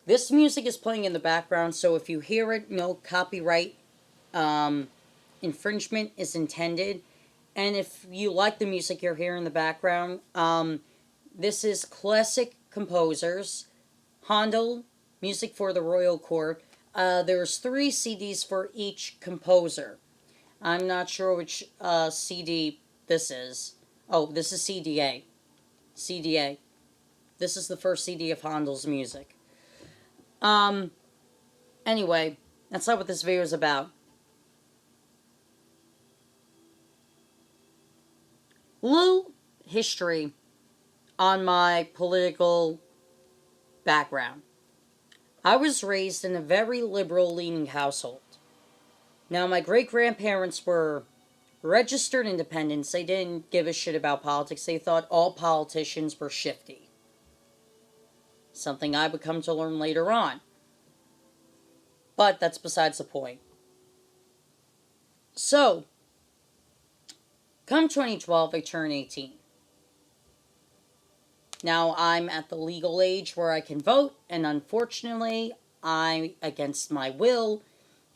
This music is playing in the background, so if you hear it, no copyright infringement is intended. And if you like the music you're hearing in the background, this is classic composers, Handel, Music for the Royal Court. There's 3 CDs for each composer. I'm not sure which CD this is. Oh, this is CDA. CDA. This is the first CD of Handel's music. Anyway, that's not what this video is about. Little history on my political background. I was raised in a very liberal-leaning household. Now, my great-grandparents were registered independents. They didn't give a shit about politics. They thought all politicians were shifty. Something I would come to learn later on. But that's besides the point. So, come 2012, I turn 18. Now, I'm at the legal age where I can vote, and unfortunately, I, against my will,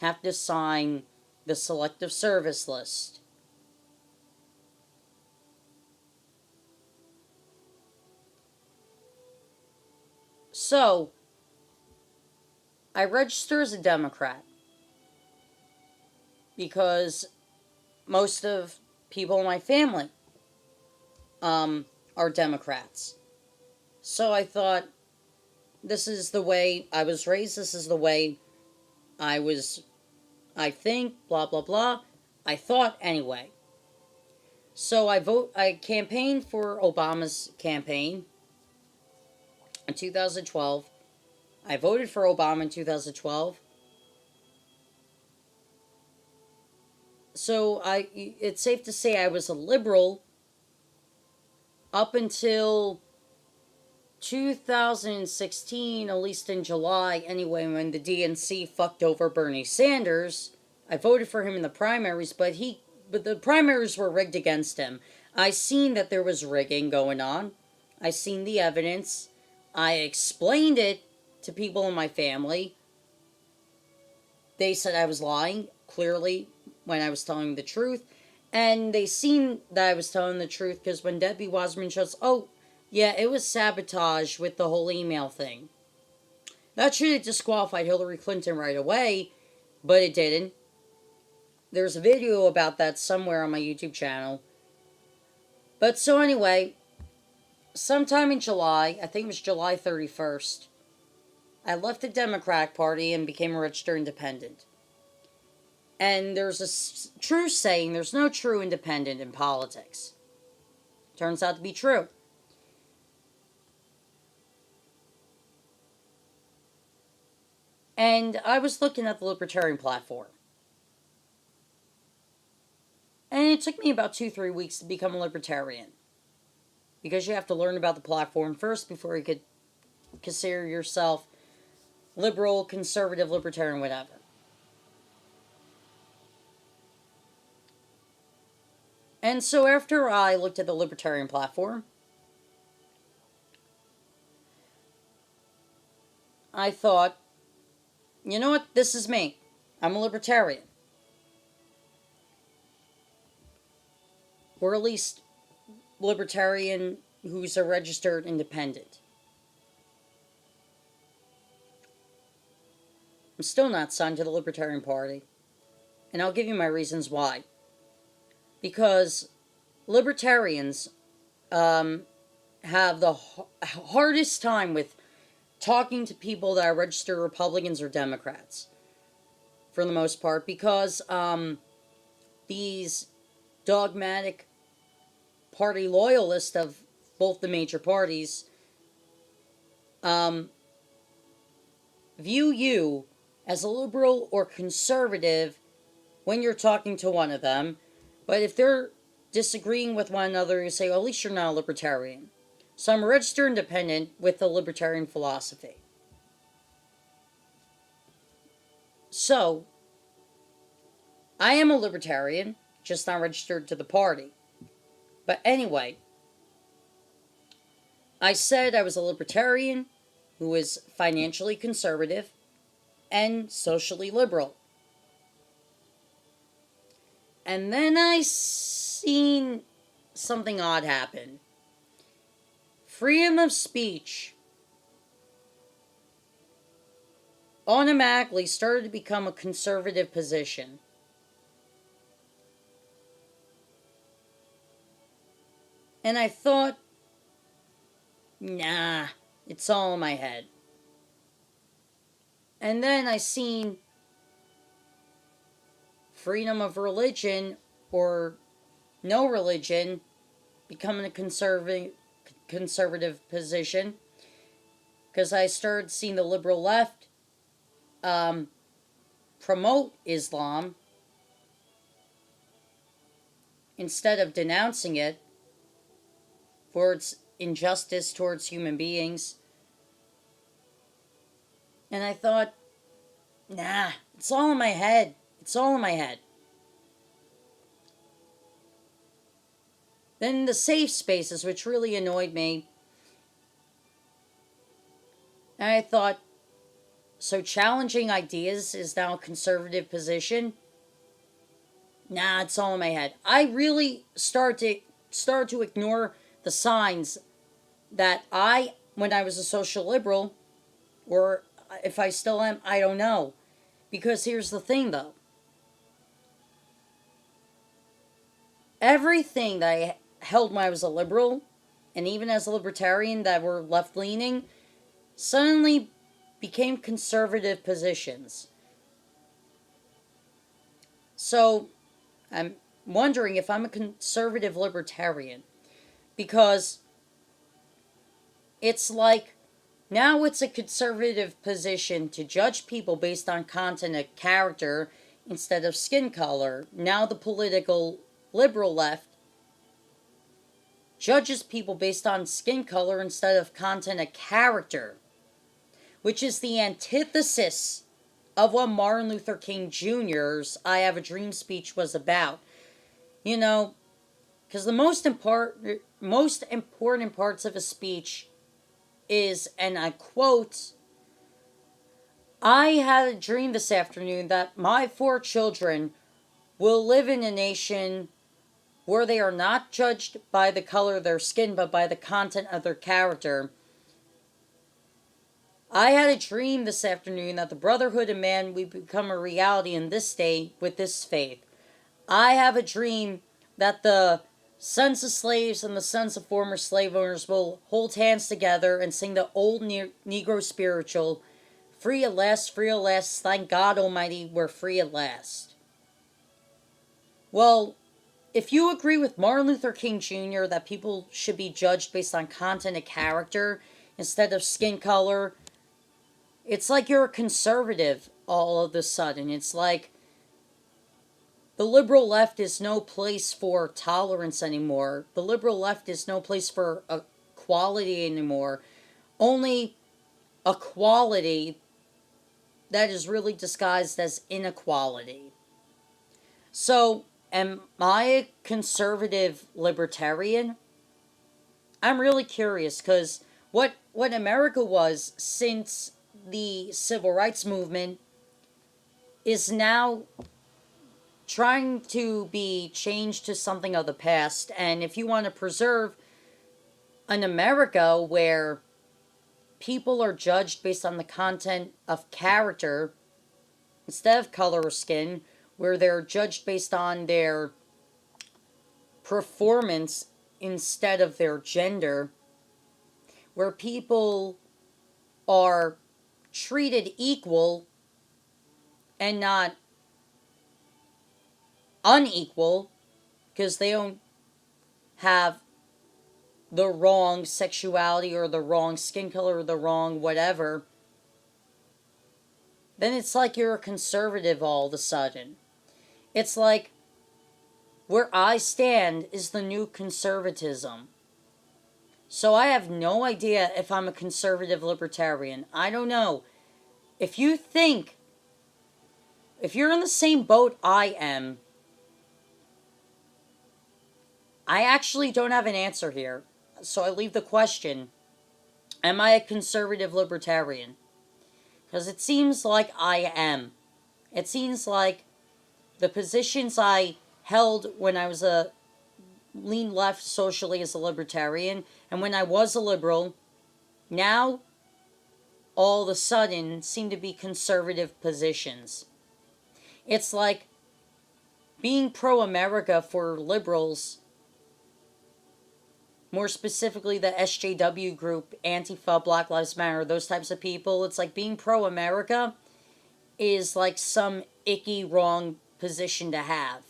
have to sign the selective service list. So, I register as a Democrat because most of people in my family are Democrats. So I thought, this is the way I was raised, this is the way I think, blah, blah, blah. I thought anyway. So I campaigned for Obama's campaign in 2012. I voted for Obama in 2012. So it's safe to say I was a liberal up until 2016, at least in July anyway, when the DNC fucked over Bernie Sanders. I voted for him in the primaries, but the primaries were rigged against him. I seen that there was rigging going on. I seen the evidence. I explained it to people in my family. They said I was lying, clearly, when I was telling the truth. And they seen that I was telling the truth because when Debbie Wasserman shows, oh, yeah, it was sabotage with the whole email thing. That should have disqualified Hillary Clinton right away, but it didn't. There's a video about that somewhere on my YouTube channel. But so anyway, sometime in July, I think it was July 31st, I left the Democratic Party and became a registered independent. And there's a true saying, there's no true independent in politics. Turns out to be true. And I was looking at the Libertarian platform. And it took me about 2-3 weeks to become a Libertarian. Because you have to learn about the platform first before you could consider yourself liberal, conservative, libertarian, whatever. And so after I looked at the Libertarian platform, I thought, you know what, this is me. I'm a Libertarian. Or at least Libertarian who's a registered independent. I'm still not signed to the Libertarian Party. And I'll give you my reasons why. Because Libertarians have the hardest time with talking to people that are registered Republicans or Democrats. For the most part. Because these dogmatic party loyalists of both the major parties view you as a liberal or conservative when you're talking to one of them. But if they're disagreeing with one another, you say, well, at least you're not a libertarian. So I'm a registered independent with the libertarian philosophy. So, I am a libertarian, just not registered to the party. But anyway, I said I was a libertarian who is financially conservative and socially liberal. And then I seen something odd happen. Freedom of speech automatically started to become a conservative position. And I thought, nah, it's all in my head. And then I seen freedom of religion or no religion becoming a conservative position, because I started seeing the liberal left promote Islam instead of denouncing it for its injustice towards human beings. And I thought, nah, it's all in my head. It's all in my head. Then the safe spaces, which really annoyed me. And I thought, so challenging ideas is now a conservative position? Nah, it's all in my head. I really start to ignore the signs that when I was a social liberal, or if I still am, I don't know. Because here's the thing, though. Everything that I held when I was a liberal, and even as a libertarian that were left-leaning, suddenly became conservative positions. So, I'm wondering if I'm a conservative libertarian. Because it's like, now it's a conservative position to judge people based on content and character instead of skin color. Now the political liberal left judges people based on skin color instead of content and character, which is the antithesis of what Martin Luther King Jr.'s I Have a Dream speech was about. You know, because the most important parts of a speech is, and I quote, "I had a dream this afternoon that my 4 children will live in a nation where they are not judged by the color of their skin, but by the content of their character. I had a dream this afternoon that the brotherhood of man will become a reality in this day with this faith. I have a dream that the sons of slaves and the sons of former slave owners will hold hands together and sing the old Negro spiritual, free at last, thank God Almighty, we're free at last." Well, if you agree with Martin Luther King Jr. that people should be judged based on content and character instead of skin color, it's like you're a conservative all of a sudden. It's like the liberal left is no place for tolerance anymore. The liberal left is no place for equality anymore. Only equality that is really disguised as inequality. So, am I a conservative libertarian? I'm really curious, because what America was since the civil rights movement is now trying to be changed to something of the past. And if you want to preserve an America where people are judged based on the content of character instead of color or skin, where they're judged based on their performance instead of their gender, where people are treated equal and not unequal because they don't have the wrong sexuality or the wrong skin color or the wrong whatever, then it's like you're a conservative all of a sudden. It's like where I stand is the new conservatism. So I have no idea if I'm a conservative libertarian. I don't know. If you're in the same boat I am, I actually don't have an answer here. So I leave the question, Am I a conservative libertarian? Because it seems like I am. It seems like the positions I held when I was a lean left socially as a libertarian, and when I was a liberal, now all of a sudden seem to be conservative positions. It's like being pro America for liberals, more specifically the SJW group, Antifa, Black Lives Matter, those types of people. It's like being pro America is like some icky, wrong position to have.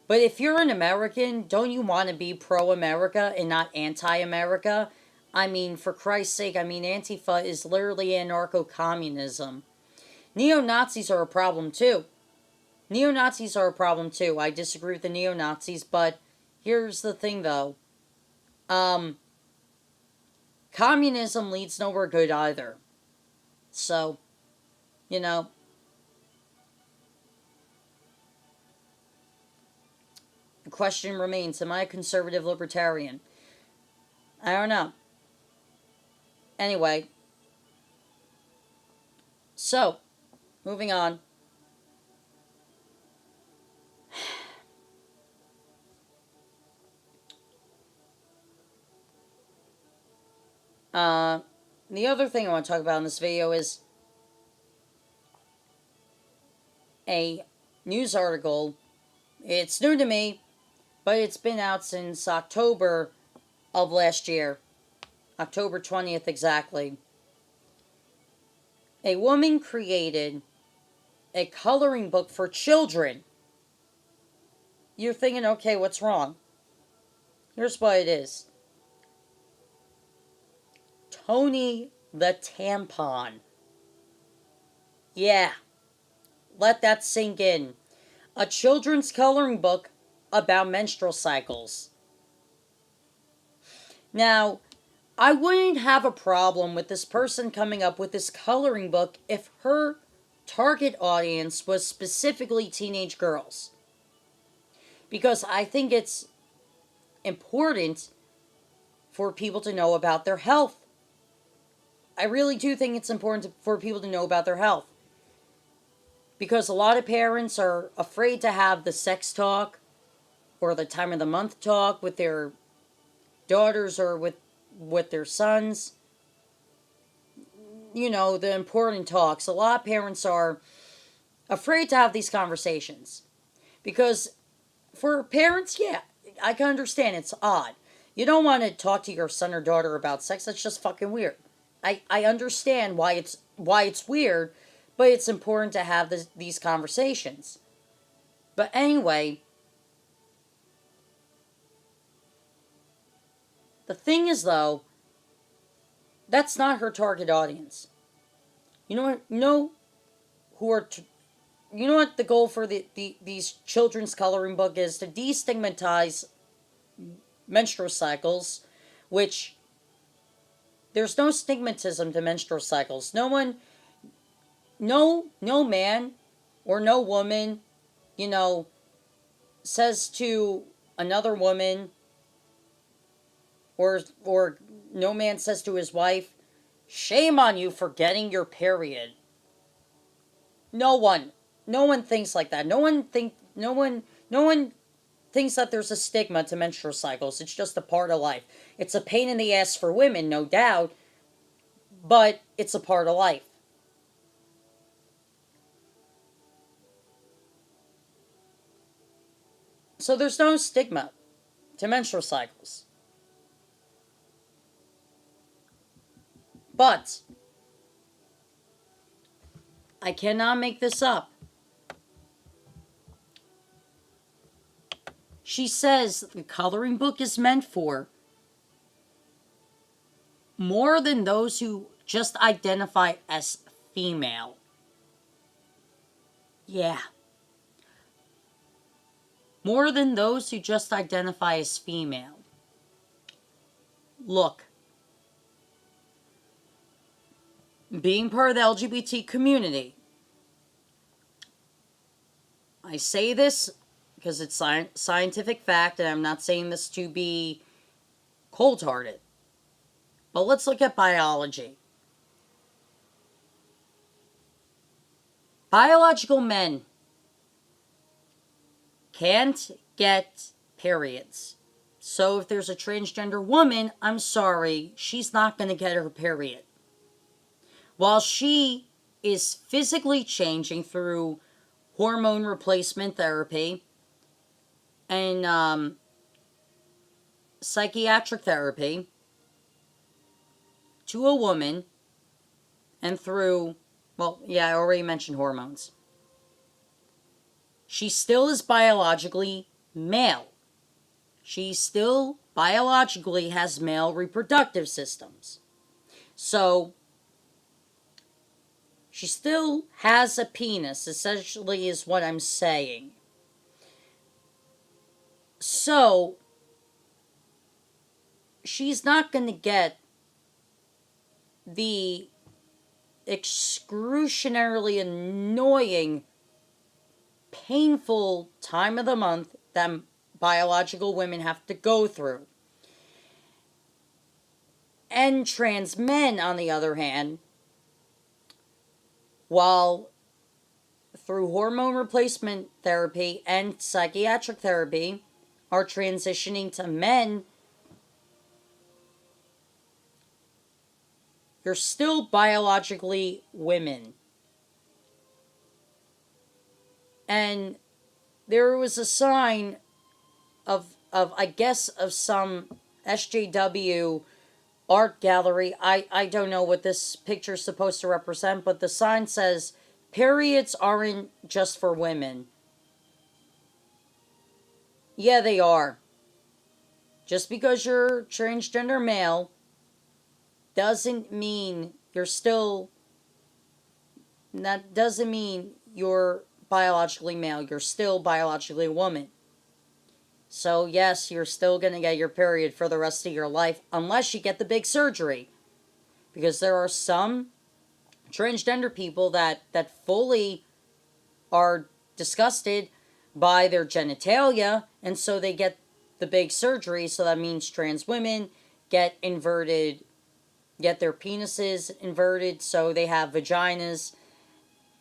But if you're an American, don't you want to be pro America and not anti America? I mean, for Christ's sake, Antifa is literally anarcho communism. Neo Nazis are a problem too. Neo Nazis are a problem too. I disagree with the neo Nazis, but here's the thing though. Communism leads nowhere good either. So, you know, the question remains, am I a conservative libertarian? I don't know. Anyway, so, moving on. The other thing I want to talk about in this video is a news article. It's new to me, but it's been out since October of last year. October 20th exactly. A woman created a coloring book for children. You're thinking, okay, what's wrong? Here's what it is. Tony the Tampon. Yeah, let that sink in. A children's coloring book about menstrual cycles. Now, I wouldn't have a problem with this person coming up with this coloring book if her target audience was specifically teenage girls. Because I think it's important for people to know about their health. I really do think it's important for people to know about their health. Because a lot of parents are afraid to have the sex talk or the time of the month talk with their daughters or with their sons. You know, the important talks. A lot of parents are afraid to have these conversations. Because for parents, yeah, I can understand it's odd. You don't want to talk to your son or daughter about sex. That's just fucking weird. I understand why it's weird, but it's important to have these conversations. But anyway, the thing is though, that's not her target audience. You know what? You know what the goal for these children's coloring book is? To destigmatize menstrual cycles, which there's no stigmatism to menstrual cycles. No man or no woman, says to another woman, or no man says to his wife, "Shame on you for getting your period." No one thinks like that. No one thinks that there's a stigma to menstrual cycles. It's just a part of life. It's a pain in the ass for women, no doubt, but it's a part of life. So there's no stigma to menstrual cycles. But I cannot make this up. She says the coloring book is meant for more than those who just identify as female. Yeah. More than those who just identify as female. Look. Being part of the LGBT community, I say this because it's scientific fact, and I'm not saying this to be cold-hearted. But let's look at biology. Biological men can't get periods. So if there's a transgender woman, I'm sorry, she's not going to get her period. While she is physically changing through hormone replacement therapy and psychiatric therapy to a woman, and through, well, yeah, I already mentioned hormones, she still is biologically male. She still biologically has male reproductive systems. So she still has a penis, essentially, is what I'm saying. So she's not going to get the excruciatingly annoying, painful time of the month that biological women have to go through. And trans men, on the other hand, while through hormone replacement therapy and psychiatric therapy are transitioning to men, you're still biologically women. And there was a sign of I guess, of some SJW art gallery. I don't know what this picture is supposed to represent, but the sign says, periods aren't just for women. Yeah, they are. Just because you're transgender male doesn't mean you're still... That doesn't mean you're biologically male. You're still biologically a woman. So yes, you're still going to get your period for the rest of your life unless you get the big surgery. Because there are some transgender people that fully are disgusted by their genitalia, and so they get the big surgery. So that means trans women get inverted, get their penises inverted so they have vaginas,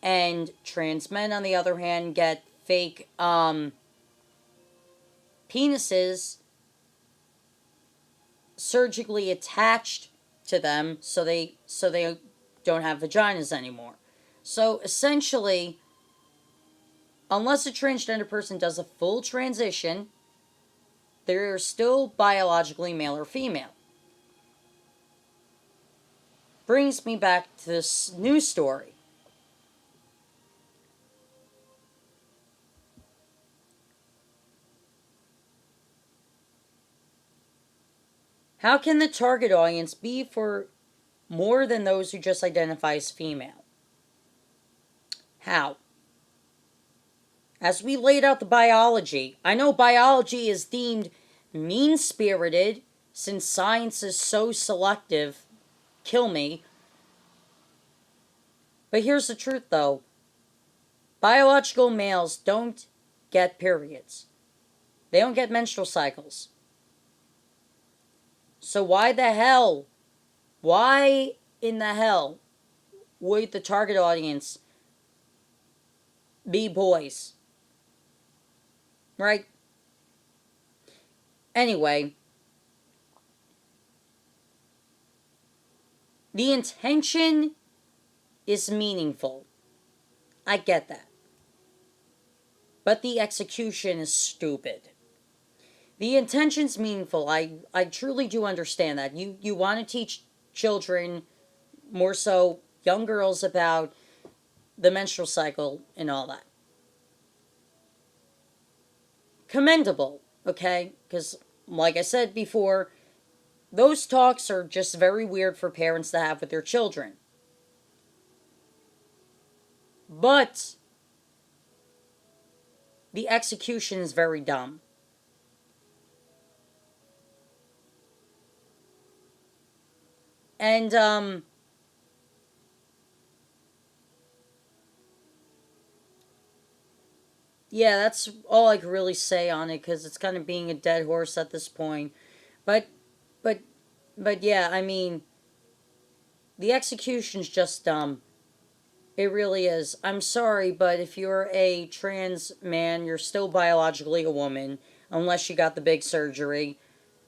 and trans men, on the other hand, get fake penises surgically attached to them so they don't have vaginas anymore. So essentially, unless a transgender person does a full transition, they're still biologically male or female. Brings me back to this news story. How can the target audience be for more than those who just identify as female? How? As we laid out the biology, I know biology is deemed mean-spirited since science is so selective. Kill me. But here's the truth, though. Biological males don't get periods. They don't get menstrual cycles. So why in the hell would the target audience be boys? Right? Anyway, the intention is meaningful. I get that. But the execution is stupid. The intention's meaningful. I truly do understand that. You want to teach children, more so young girls, about the menstrual cycle and all that. Commendable, okay? Because, like I said before, those talks are just very weird for parents to have with their children. But the execution is very dumb. And, yeah, that's all I can really say on it, because it's kind of being a dead horse at this point. But But yeah, I mean, the execution's just dumb. It really is. I'm sorry, but if you're a trans man, you're still biologically a woman, unless you got the big surgery.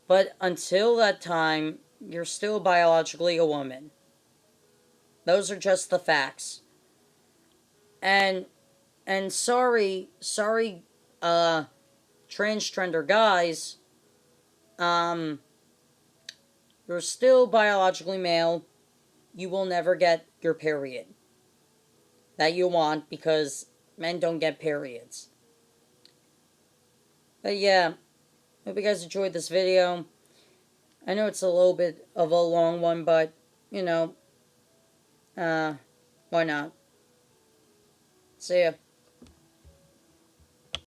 But until that time, you're still biologically a woman. Those are just the facts. And sorry, uh, transgender guys, um, you're still biologically male. You will never get your period that you want because men don't get periods. But yeah, hope you guys enjoyed this video. I know it's a little bit of a long one, but you know, uh, why not? See ya.